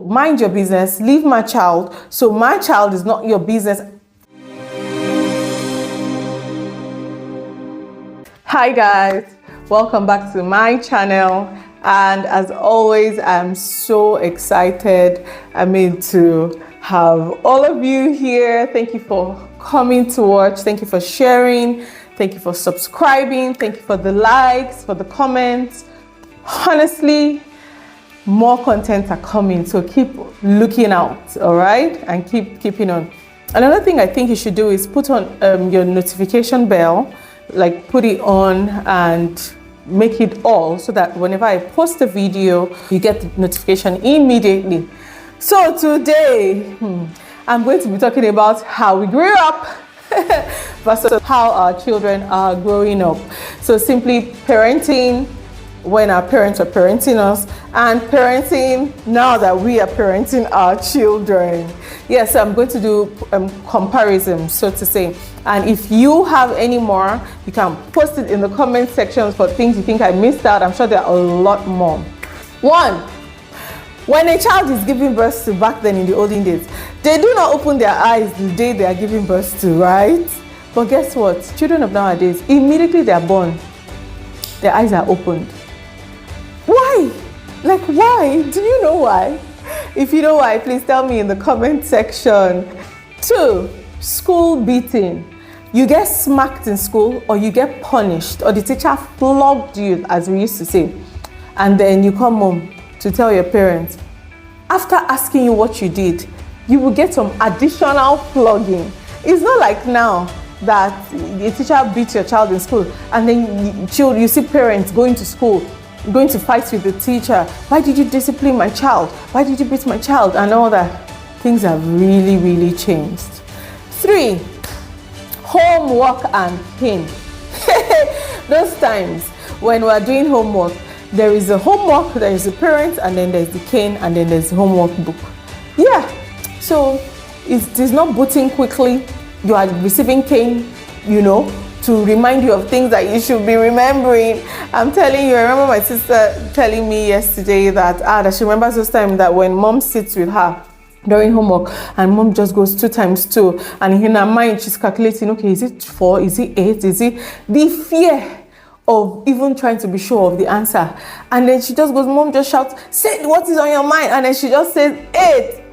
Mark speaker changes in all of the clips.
Speaker 1: mind your business, leave my child, so my child is not your business. Hi guys, welcome back to my channel, and as always I'm so excited to have all of you here. Thank you for coming to watch, thank you for sharing, thank you for subscribing, thank you for the likes, for the comments. Honestly, more content are coming, so keep looking out, all right, and keeping on. Another thing I think you should do is put on your notification bell, like put it on and make it all, so that whenever I post a video you get the notification immediately. So today I'm going to be talking about how we grew up versus how our children are growing up. So simply parenting when our parents were parenting us, and parenting now that we are parenting our children. Yes, I'm going to do comparison, so to say. And if you have any more, you can post it in the comment section for things you think I missed out. I'm sure there are a lot more. One, when a child is giving birth to, back then in the olden days, they do not open their eyes the day they are giving birth to, right? But guess what? Children of nowadays, immediately they are born, their eyes are opened. Why? Like, why? Do you know why? If you know why, please tell me in the comment section. 2, school beating. You get smacked in school, or you get punished, or the teacher flogged you, as we used to say, and then you come home to tell your parents. After asking you what you did, you will get some additional flogging. It's not like now that the teacher beats your child in school, and then you see parents going to school, going to fight with the teacher. Why did you discipline my child? Why did you beat my child? And all that. Things have really changed. 3, homework and cane. Those times when we're doing homework, there is a homework, there is a parent, and then there's the cane, and then there's the homework book. Yeah, so it is not booting quickly. You are receiving cane, to remind you of things that you should be remembering. I'm telling you, I remember my sister telling me yesterday that she remembers those times that when mom sits with her during homework and mom just goes 2 times 2, and in her mind she's calculating, okay, is it 4, is it 8, is it the fear of even trying to be sure of the answer. And then she just goes, mom just shouts, say what is on your mind, and then she just says 8.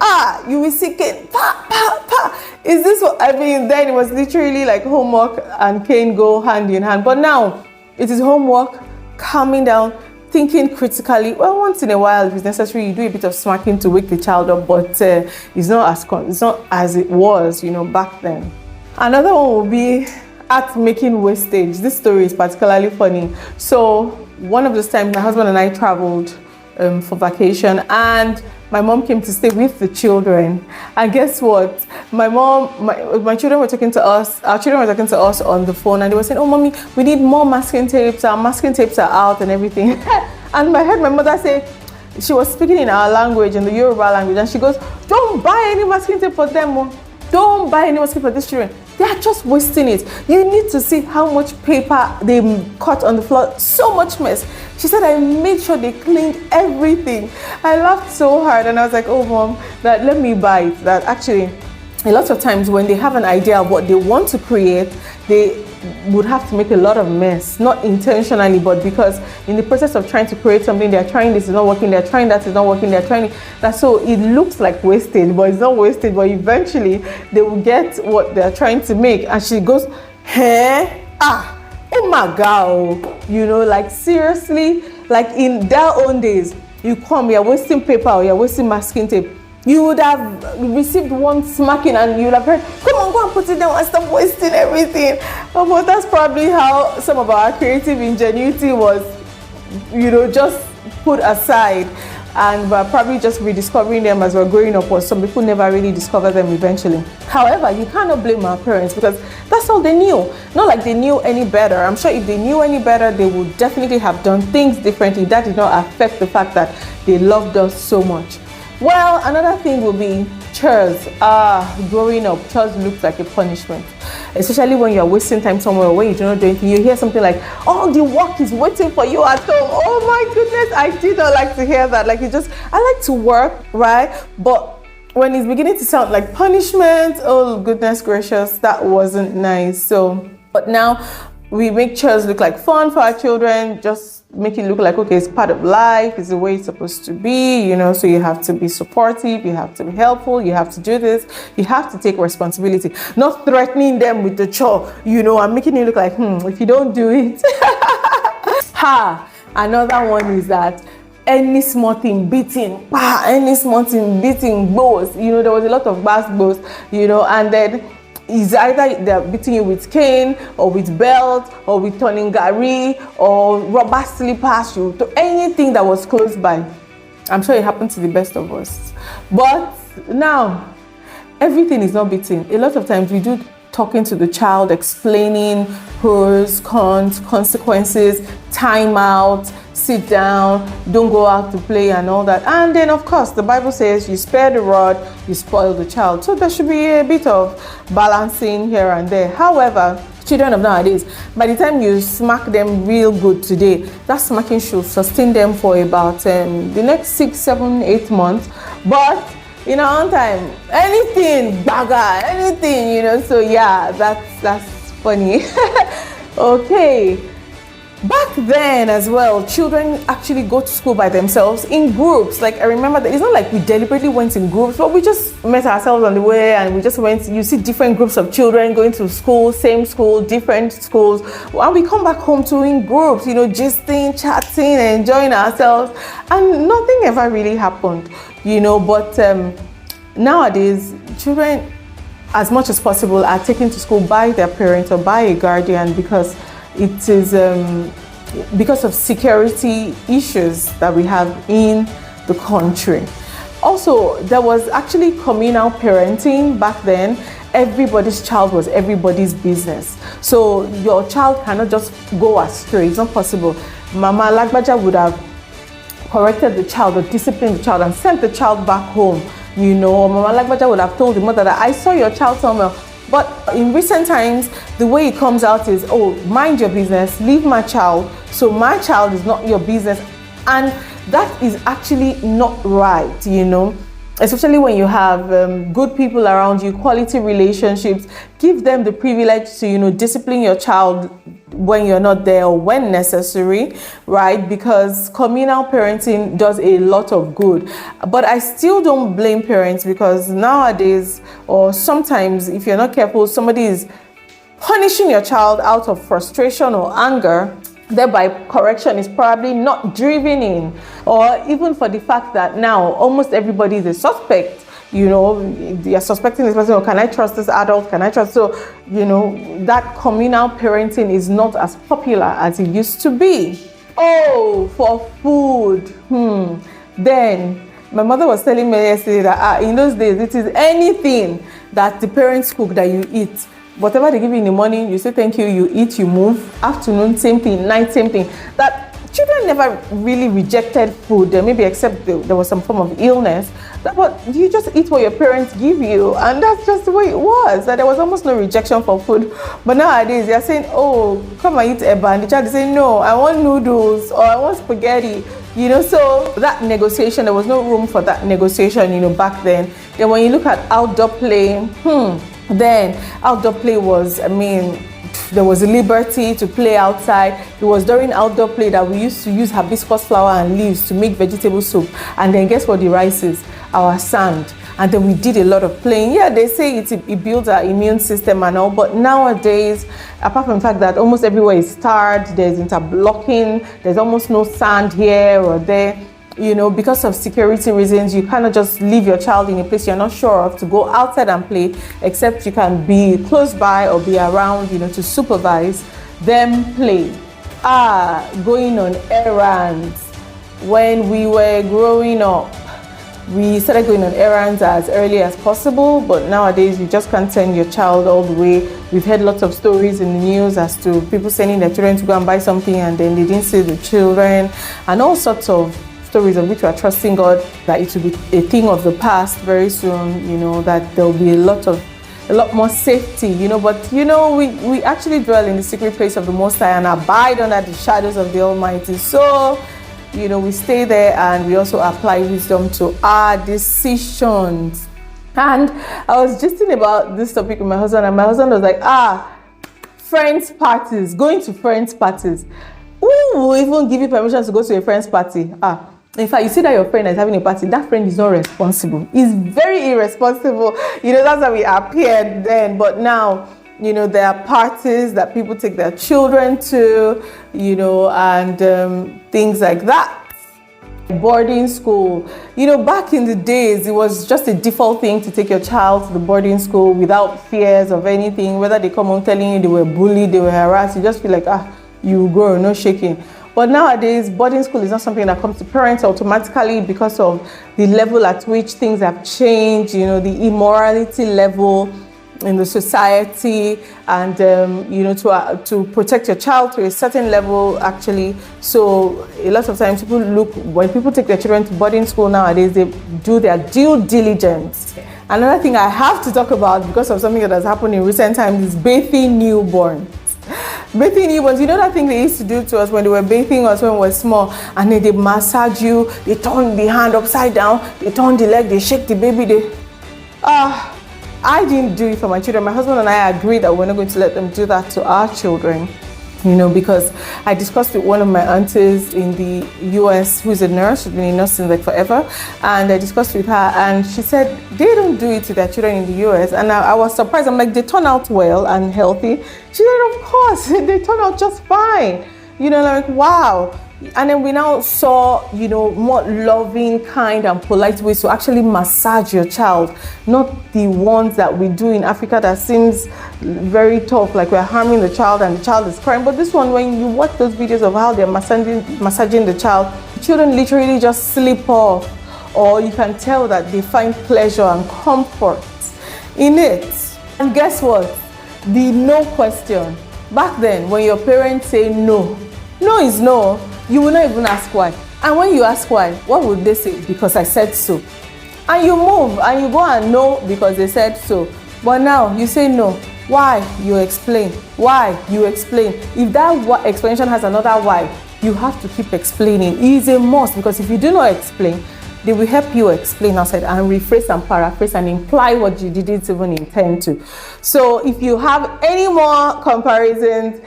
Speaker 1: You will see cane, pa pa pa. Is this what I mean? Then it was literally like homework and cane go hand in hand. But now it is homework, calming down, thinking critically. Well, once in a while, if it's necessary, you do a bit of smacking to wake the child up, but it's not as it was, back then. Another one will be at making wastage. This story is particularly funny. So one of those times, my husband and I traveled for vacation, and my mom came to stay with the children. And guess what? My children were talking to us. Our children were talking to us on the phone, and they were saying, "Oh, mommy, we need more masking tapes. Our masking tapes are out and everything." And I heard my mother say, she was speaking in our language, in the Yoruba language, and she goes, "Don't buy any masking tape for them, Mom. Don't buy any masking for these children. They are just wasting it. You need to see how much paper they cut on the floor. So much mess." She said, "I made sure they cleaned everything." I laughed so hard, and I was like, "Oh, Mom, that let me buy it." That actually, a lot of times when they have an idea of what they want to create, they would have to make a lot of mess, not intentionally, but because in the process of trying to create something, they're trying this is not working, they're trying that is not working, they're trying that, so it looks like wastage, but it's not wastage. But eventually they will get what they're trying to make. And she goes, "Hey, oh my God," like seriously, like in their own days, you come, you're wasting paper or you're wasting masking tape, you would have received one smacking and you would have heard, "Come on, go and put it down and stop wasting everything." But that's probably how some of our creative ingenuity was, just put aside, and we're probably just rediscovering them as we're growing up, or some people never really discover them eventually. However, you cannot blame our parents, because that's all they knew. Not like they knew any better. I'm sure if they knew any better, they would definitely have done things differently. That did not affect the fact that they loved us so much. Well, another thing will be chores. Growing up, chores looked like a punishment. especially when you're wasting time somewhere, when you do not do anything, you hear something like, all the work is waiting for you at home. Oh my goodness, I did not like to hear that. Like, I like to work, right? But when it's beginning to sound like punishment, oh goodness gracious, that wasn't nice. So, but now we make chores look like fun for our children, just make it look like, okay, it's part of life, it's the way it's supposed to be, so you have to be supportive, you have to be helpful, you have to do this, you have to take responsibility, not threatening them with the chore, and making it look like, if you don't do it. Another one is that any small thing beating, bows, there was a lot of bows, and then it's either they're beating you with cane or with belt or with turning gari or rubber slippers, to anything that was close by. I'm sure it happened to the best of us. But now, everything is not beating. A lot of times we do talking to the child, explaining pros, cons, consequences, time out, sit down, don't go out to play and all that. And then of course the Bible says you spare the rod, you spoil the child. So there should be a bit of balancing here and there. However, children of nowadays, by the time you smack them real good today, that smacking should sustain them for about the next 6, 7, 8 months. But in our own time, anything, baga, anything, so yeah, that's funny. Okay. Back then as well, children actually go to school by themselves in groups. Like, I remember that it's not like we deliberately went in groups, but we just met ourselves on the way and we just went. You see different groups of children going to school, same school, different schools. And we come back home too in groups, gisting, chatting, enjoying ourselves. And nothing ever really happened, But nowadays, children, as much as possible, are taken to school by their parents or by a guardian because it is because of security issues that we have in the country. Also, there was actually communal parenting back then. Everybody's child was everybody's business. So your child cannot just go astray. It's not possible. Mama Lagbaja would have corrected the child or disciplined the child and sent the child back home. Mama Lagbaja would have told the mother that I saw your child somewhere. But in recent times, the way it comes out is, oh, mind your business, leave my child. So my child is not your business. And that is actually not right, Especially when you have good people around you, quality relationships. Give them the privilege to, discipline your child when you're not there or when necessary, right? Because communal parenting does a lot of good. But I still don't blame parents because nowadays, or sometimes if you're not careful, somebody is punishing your child out of frustration or anger. Thereby, correction is probably not driven in, or even for the fact that now almost everybody is a suspect. You're suspecting this person, or can I trust this adult? Can I trust? So, that communal parenting is not as popular as it used to be. Oh, for food. Then, my mother was telling me yesterday that in those days, it is anything that the parents cook that you eat. Whatever they give you in the morning, you say thank you, you eat, you move. Afternoon, same thing. Night, same thing. That children never really rejected food, maybe except there was some form of illness. But you just eat what your parents give you, and that's just the way it was. That there was almost no rejection for food. But nowadays, they're saying, oh, come and eat eba. And the child is saying, no, I want noodles or I want spaghetti. So that negotiation, there was no room for that negotiation, back then. Then when you look at outdoor play, then outdoor play was, there was a liberty to play outside. It was during outdoor play that we used to use hibiscus flower and leaves to make vegetable soup. And then guess what the rice is? Our sand. And then we did a lot of playing. Yeah, they say it builds our immune system and all, but nowadays, apart from the fact that almost everywhere is tarred, there's interblocking, there's almost no sand here or there. Because of security reasons, you cannot just leave your child in a place you're not sure of to go outside and play, except you can be close by or be around, to supervise them play. Going on errands. When we were growing up, we started going on errands as early as possible, but nowadays you just can't send your child all the way. We've heard lots of stories in the news as to people sending their children to go and buy something and then they didn't see the children, and all sorts of stories of which we are trusting God that it will be a thing of the past very soon, that there will be a lot of a lot more safety, you know. But you know, we actually dwell in the secret place of the Most High and abide under the shadows of the Almighty. So, you know, we stay there and we also apply wisdom to our decisions. And I was just thinking about this topic with my husband, and my husband was like, friends parties, going to friends parties. Who will even give you permission to go to a friend's party? In fact, you see that your friend is having a party, that friend is not responsible. He's very irresponsible. You know, that's how we appeared then. But now, you know, there are parties that people take their children to, you know, and things like that. Boarding school, you know, back in the days, it was just a default thing to take your child to the boarding school without fears of anything, whether they come home telling you they were bullied, they were harassed. You just feel like, you grow, no shaking. But nowadays, boarding school is not something that comes to parents automatically because of the level at which things have changed, you know, the immorality level in the society, and you know, to protect your child to a certain level actually. So a lot of times when people take their children to boarding school nowadays, they do their due diligence. Another thing I have to talk about because of something that has happened in recent times is bathing newborns. Bathing newborns, you know that thing they used to do to us when they were bathing us when we were small, and then they massage you, they turn the hand upside down, they turn the leg, they shake the baby, I didn't do it for my children. My husband and I agreed that we're not going to let them do that to our children, you know, because I discussed with one of my aunties in the US who's a nurse. She's been a nurse since like forever, and I discussed with her, and she said they don't do it to their children in the US. And I was surprised. I'm like, they turn out well and healthy. She said, of course, they turn out just fine. You know, like, wow. And then we now saw, you know, more loving, kind and polite ways to actually massage your child, not the ones that we do in Africa that seems very tough, like we're harming the child and the child is crying. But this one, when you watch those videos of how they're massaging the child, children literally just slip off, or you can tell that they find pleasure and comfort in it. And guess what? The no question. Back then, when your parents say no, no is no. You will not even ask why. And when you ask why, what would they say? Because I said so. And you move and you go and no because they said so. But now you say no. Why? You explain. Why? You explain. If that explanation has another why, you have to keep explaining. It is a must, because if you do not explain, they will help you explain outside and rephrase and paraphrase and imply what you didn't even intend to. So if you have any more comparisons,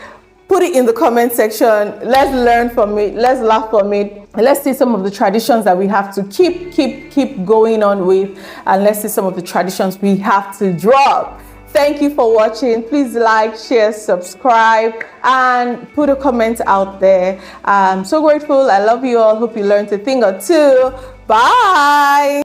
Speaker 1: put it in the comment section. Let's learn from it. Let's laugh from it. Let's see some of the traditions that we have to keep going on with. And let's see some of the traditions we have to drop. Thank you for watching. Please like, share, subscribe, and put a comment out there. I'm so grateful. I love you all. Hope you learned a thing or two. Bye.